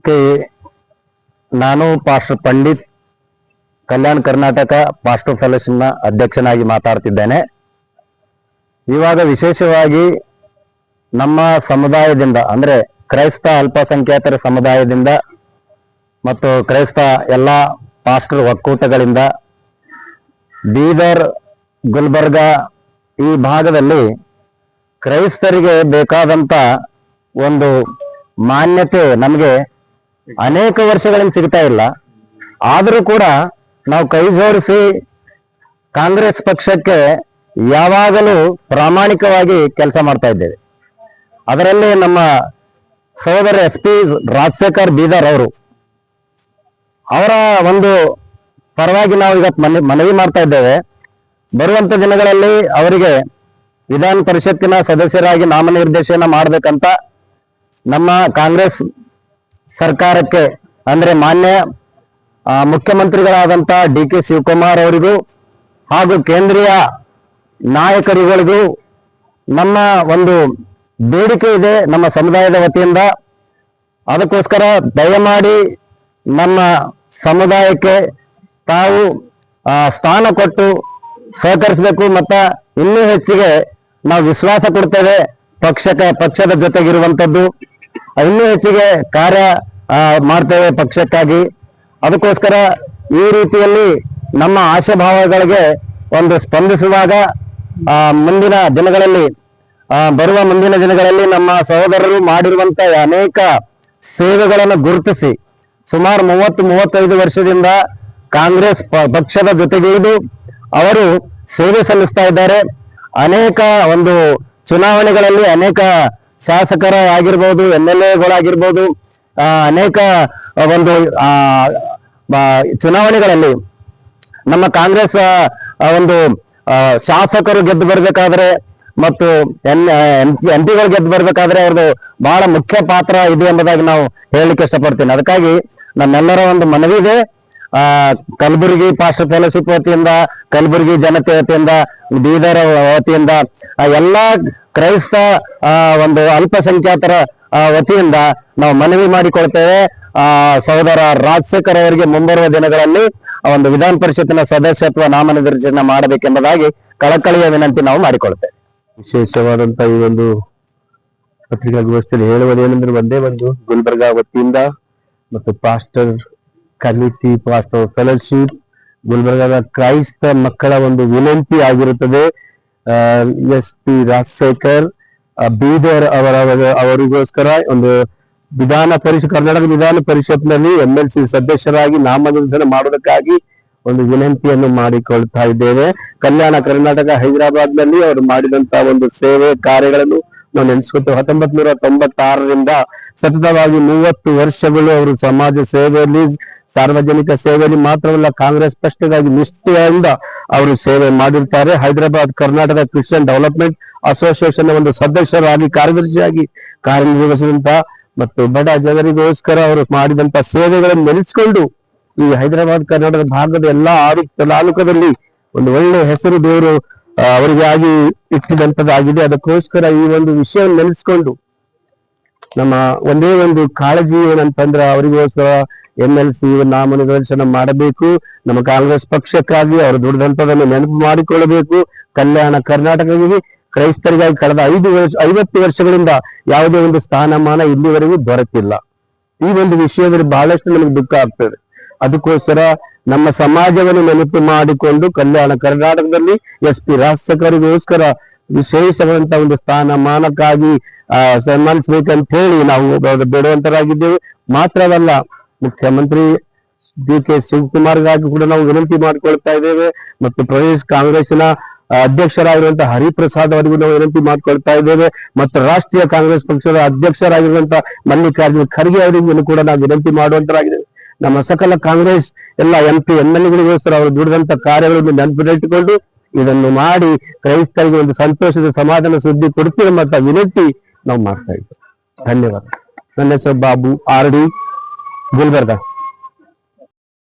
K ನಾನು pastor Pandit Kalyana Karnataka pastor ಫೆಲೋಶಿಪ್ನ ಅಧ್ಯಕ್ಷನಾಗಿ ಮಾತಾಡ್ತಿದ್ದೇನೆ. ಇವಾಗ ವಿಶೇಷವಾಗಿ ನಮ್ಮ ಸಮುದಾಯದಿಂದ ಅಂದ್ರೆ ಕ್ರೈಸ್ತ ಅಲ್ಪಸಂಖ್ಯಾತರ ಸಮುದಾಯದಿಂದ ಮತ್ತು ಕ್ರೈಸ್ತ ಎಲ್ಲ ಪಾಸ್ಟರ್ ಒಕ್ಕೂಟಗಳಿಂದ ಬೀದರ್, ಗುಲ್ಬರ್ಗ ಈ ಭಾಗದಲ್ಲಿ ಕ್ರೈಸ್ತರಿಗೆ ಬೇಕಾದಂತ ಒಂದು ಮಾನ್ಯತೆ ನಮಗೆ ಅನೇಕ ವರ್ಷಗಳಿಂದ ಸಿಗ್ತಾ ಇಲ್ಲ. ಆದರೂ ಕೂಡ ನಾವು ಕೈ ಜೋಡಿಸಿ ಕಾಂಗ್ರೆಸ್ ಪಕ್ಷಕ್ಕೆ ಯಾವಾಗಲೂ ಪ್ರಾಮಾಣಿಕವಾಗಿ ಕೆಲಸ ಮಾಡ್ತಾ ಇದ್ದೇವೆ. ಅದರಲ್ಲಿ ನಮ್ಮ ಸಹೋದರ SP ರಾಜಶೇಖರ್ ಬೀದರ್ ಅವರ ಒಂದು ಪರವಾಗಿ ನಾವು ಇವತ್ತು ಮನವಿ ಮಾಡ್ತಾ ಇದ್ದೇವೆ. ಬರುವಂತ ದಿನಗಳಲ್ಲಿ ಅವರಿಗೆ ವಿಧಾನ ಪರಿಷತ್ತಿನ ಸದಸ್ಯರಾಗಿ ನಾಮನಿರ್ದೇಶನ ಮಾಡಬೇಕಂತ ನಮ್ಮ ಕಾಂಗ್ರೆಸ್ ಸರ್ಕಾರಕ್ಕೆ ಅಂದ್ರೆ ಮಾನ್ಯ ಮುಖ್ಯಮಂತ್ರಿಗಳಾದಂತ DK ಶಿವಕುಮಾರ್ ಅವರಿಗೂ ಹಾಗೂ ಕೇಂದ್ರೀಯ ನಾಯಕರುಗಳಿಗೂ ನಮ್ಮ ಒಂದು ಬೇಡಿಕೆ ಇದೆ ನಮ್ಮ ಸಮುದಾಯದ ವತಿಯಿಂದ. ಅದಕ್ಕೋಸ್ಕರ ದಯಮಾಡಿ ನಮ್ಮ ಸಮುದಾಯಕ್ಕೆ ತಾವು ಸ್ಥಾನ ಕೊಟ್ಟು ಸಹಕರಿಸಬೇಕು. ಮತ್ತು ಇನ್ನೂ ಹೆಚ್ಚಿಗೆ ನಾವು ವಿಶ್ವಾಸ ಕೊಡ್ತೇವೆ ಪಕ್ಷದ ಜೊತೆಗಿರುವಂಥದ್ದು, ಇನ್ನೂ ಹೆಚ್ಚಿಗೆ ಕಾರ್ಯ ಮಾಡ್ತೇವೆ ಪಕ್ಷಕ್ಕಾಗಿ. ಅದಕ್ಕೋಸ್ಕರ ಈ ರೀತಿಯಲ್ಲಿ ನಮ್ಮ ಆಶಾಭಾವಗಳಿಗೆ ಒಂದು ಸ್ಪಂದಿಸುವಾಗ ಮುಂದಿನ ದಿನಗಳಲ್ಲಿ ನಮ್ಮ ಸಹೋದರರು ಮಾಡಿರುವಂತಹ ಅನೇಕ ಸೇವೆಗಳನ್ನು ಗುರುತಿಸಿ ಸುಮಾರು 30-35 ವರ್ಷದಿಂದ ಕಾಂಗ್ರೆಸ್ ಪಕ್ಷದ ಜೊತೆಗಿಳಿದು ಅವರು ಸೇವೆ ಸಲ್ಲಿಸ್ತಾ ಇದ್ದಾರೆ. ಅನೇಕ ಒಂದು ಚುನಾವಣೆಗಳಲ್ಲಿ ಅನೇಕ ಶಾಸಕರ ಆಗಿರ್ಬೋದು, MLAಗಳಾಗಿರ್ಬೋದು, ಅನೇಕ ಒಂದು ಚುನಾವಣೆಗಳಲ್ಲಿ ನಮ್ಮ ಕಾಂಗ್ರೆಸ್ ಒಂದು ಶಾಸಕರು ಗೆದ್ದು ಬರ್ಬೇಕಾದ್ರೆ ಮತ್ತು MP ಗಳು ಗೆದ್ದು ಬರ್ಬೇಕಾದ್ರೆ ಅವ್ರದ್ದು ಬಹಳ ಮುಖ್ಯ ಪಾತ್ರ ಇದೆ ಎಂಬುದಾಗಿ ನಾವು ಹೇಳಲಿಕ್ಕೆ ಇಷ್ಟಪಡ್ತೀನಿ. ಅದಕ್ಕಾಗಿ ನಮ್ಮೆಲ್ಲರ ಒಂದು ಮನವಿ ಇದೆ. ಕಲಬುರಗಿ ಪಾಸ್ಟರ್ ಫೆಲೋಶಿಪ್ ವತಿಯಿಂದ, ಕಲಬುರಗಿ ಜನತೆ ವತಿಯಿಂದ, ಬೀದರ್ ವತಿಯಿಂದ, ಎಲ್ಲ ಕ್ರೈಸ್ತ ಒಂದು ಅಲ್ಪಸಂಖ್ಯಾತರ ವತಿಯಿಂದ ನಾವು ಮನವಿ ಮಾಡಿಕೊಳ್ತೇವೆ. ಸಹೋದರ ರಾಜಶೇಖರ್ ಅವರಿಗೆ ಮುಂಬರುವ ದಿನಗಳಲ್ಲಿ ಒಂದು ವಿಧಾನ ಪರಿಷತ್ತಿನ ಸದಸ್ಯತ್ವ ನಾಮನಿರ್ದೇಶನ ಮಾಡಬೇಕೆಂಬುದಾಗಿ ಕಳಕಳಿಯ ವಿನಂತಿ ನಾವು ಮಾಡಿಕೊಳ್ತೇವೆ. ವಿಶೇಷವಾದಂತ ಈ ಒಂದು ಪತ್ರಿಕಾಗೋಷ್ಠಿಯಲ್ಲಿ ಹೇಳುವುದೇನೆಂದ್ರೆ ಒಂದೇ ಒಂದು ಗುಲ್ಬರ್ಗಾ ವತಿಯಿಂದ ಮತ್ತು ಪಾಸ್ಟರ್ ಕಮಿಟಿ, ಪಾಸ್ಟರ್ ಫೆಲೋಶಿಪ್, ಗುಲ್ಬರ್ಗಾದ ಕ್ರೈಸ್ತ ಮಕ್ಕಳ ಒಂದು ವಿನಂತಿ ಆಗಿರುತ್ತದೆ. SP ರಾಜಶೇಖರ್ ಬೀದರ್ ಅವರಿಗೋಸ್ಕರ ಒಂದು ಕರ್ನಾಟಕ ವಿಧಾನ ಪರಿಷತ್ನಲ್ಲಿ MLC ಸದಸ್ಯರಾಗಿ ನಾಮನಿರ್ದೇಶನ ಮಾಡುವುದಕ್ಕಾಗಿ ಒಂದು ವಿನಂತಿಯನ್ನು ಮಾಡಿಕೊಳ್ತಾ ಇದ್ದೇವೆ. ಕಲ್ಯಾಣ ಕರ್ನಾಟಕ ಹೈದರಾಬಾದ್ನಲ್ಲಿ ಅವರು ಮಾಡಿದಂತಹ ಒಂದು ಸೇವೆ ಕಾರ್ಯಗಳನ್ನು ನಾವು ನೆನೆಸ್ಕೊಳ್ತೇವೆ. 1996ರಿಂದ ಸತತವಾಗಿ 30 ವರ್ಷಗಳು ಅವರು ಸಮಾಜ ಸೇವೆಯಲ್ಲಿ, ಸಾರ್ವಜನಿಕ ಸೇವೆಯಲ್ಲಿ ಮಾತ್ರವಲ್ಲ ಕಾಂಗ್ರೆಸ್ ಪಕ್ಷಕ್ಕಾಗಿ ನಿಷ್ಠೆಯಿಂದ ಅವರು ಸೇವೆ ಮಾಡಿರ್ತಾರೆ. Hyderabad Karnataka Christian development association ಒಂದು ಸದಸ್ಯರಾಗಿ, ಕಾರ್ಯದರ್ಶಿಯಾಗಿ ಕಾರ್ಯನಿರ್ವಹಿಸಿದಂತ ಮತ್ತು ಬಡ ಜನರಿಗೋಸ್ಕರ ಅವರು ಮಾಡಿದಂತ ಸೇವೆಗಳನ್ನು ನೆನೆಸಿಕೊಂಡು ಈ ಹೈದರಾಬಾದ್ ಕರ್ನಾಟಕ ಭಾಗದ ಎಲ್ಲಾ 6 ತಾಲೂಕದಲ್ಲಿ ಒಂದು ಒಳ್ಳೆ ಹೆಸರು ದೇವರು ಅವರಿಗಾಗಿ ಇಟ್ಟಿದಂತದ್ದಾಗಿದೆ. ಅದಕ್ಕೋಸ್ಕರ ಈ ಒಂದು ವಿಷಯವನ್ನು ನೆನೆಸ್ಕೊಂಡು ನಮ್ಮ ಒಂದೇ ಒಂದು ಕಾಳಜಿ ಏನಂತಂದ್ರೆ ಅವರಿಗೋಸ್ಕರ MLC ನಾಮನಿರ್ದೇಶನ ಮಾಡಬೇಕು. ನಮ್ಮ ಕಾಂಗ್ರೆಸ್ ಪಕ್ಷಕ್ಕಾಗಿ ಅವರು ದುಡಿದಂತದನ್ನು ನೆನಪು ಮಾಡಿಕೊಳ್ಳಬೇಕು. ಕಲ್ಯಾಣ ಕರ್ನಾಟಕದಲ್ಲಿ ಕ್ರೈಸ್ತರಿಗಾಗಿ ಕಳೆದ 50 ವರ್ಷಗಳಿಂದ ಯಾವುದೇ ಒಂದು ಸ್ಥಾನಮಾನ ಇಲ್ಲಿವರೆಗೂ ದೊರೆತಿಲ್ಲ. ಈ ಒಂದು ವಿಷಯದಲ್ಲಿ ಬಹಳಷ್ಟು ನಮಗೆ ದುಃಖ ಆಗ್ತದೆ. ಅದಕ್ಕೋಸ್ಕರ ನಮ್ಮ ಸಮಾಜವನ್ನು ನೆನಪು ಮಾಡಿಕೊಂಡು ಕಲ್ಯಾಣ ಕರ್ನಾಟಕದಲ್ಲಿ SP ರಾಜಶೇಖರಿಗೋಸ್ಕರ ವಿಶೇಷವಾದಂತ ಒಂದು ಸ್ಥಾನಮಾನಕ್ಕಾಗಿ ಸನ್ಮಾನಿಸಬೇಕಂತ ಹೇಳಿ ನಾವು ಬೇಡುವಂತರಾಗಿದ್ದೇವೆ. ಮಾತ್ರವಲ್ಲ, ಮುಖ್ಯಮಂತ್ರಿ DK ಶಿವಕುಮಾರ್ಗಾಗಿ ಕೂಡ ನಾವು ವಿನಂತಿ ಮಾಡಿಕೊಳ್ತಾ ಇದ್ದೇವೆ ಮತ್ತು ಪ್ರದೇಶ ಕಾಂಗ್ರೆಸ್ನ ಅಧ್ಯಕ್ಷರಾಗಿರುವಂತಹ ಹರಿಪ್ರಸಾದ್ ಅವರಿಗೂ ನಾವು ವಿನಂತಿ ಮಾಡ್ಕೊಳ್ತಾ ಇದ್ದೇವೆ ಮತ್ತು ರಾಷ್ಟ್ರೀಯ ಕಾಂಗ್ರೆಸ್ ಪಕ್ಷದ ಅಧ್ಯಕ್ಷರಾಗಿರುವಂತಹ ಮಲ್ಲಿಕಾರ್ಜುನ ಖರ್ಗೆ ಅವರಿಗೂ ಕೂಡ ನಾವು ವಿನಂತಿ ಮಾಡುವಂತರಾಗಿದ್ದೇವೆ. ನಮ್ಮ ಸಕಲ ಕಾಂಗ್ರೆಸ್ ಎಲ್ಲ MP MLAಗಳಿಗೋಸ್ಕರ ಅವರು ದುಡಿದಂತ ಕಾರ್ಯಗಳನ್ನು ನೆನಪಿಟ್ಟುಕೊಂಡು ಇದನ್ನು ಮಾಡಿ ಕ್ರೈಸ್ತರಿಗೆ ಒಂದು ಸಂತೋಷದ ಸಮಾಧಾನ ಸುದ್ದಿ ಕೊಡ್ತೀವಿ ಎಂಬಂತ ವಿನಂತಿ ನಾವು ಮಾಡ್ತಾ ಇದ್ದೇವೆ. ಧನ್ಯವಾದ. ನನ್ನ ಹೆಸರು ಬಾಬು RD, ಗುಲ್ಬರ್ಗಾ.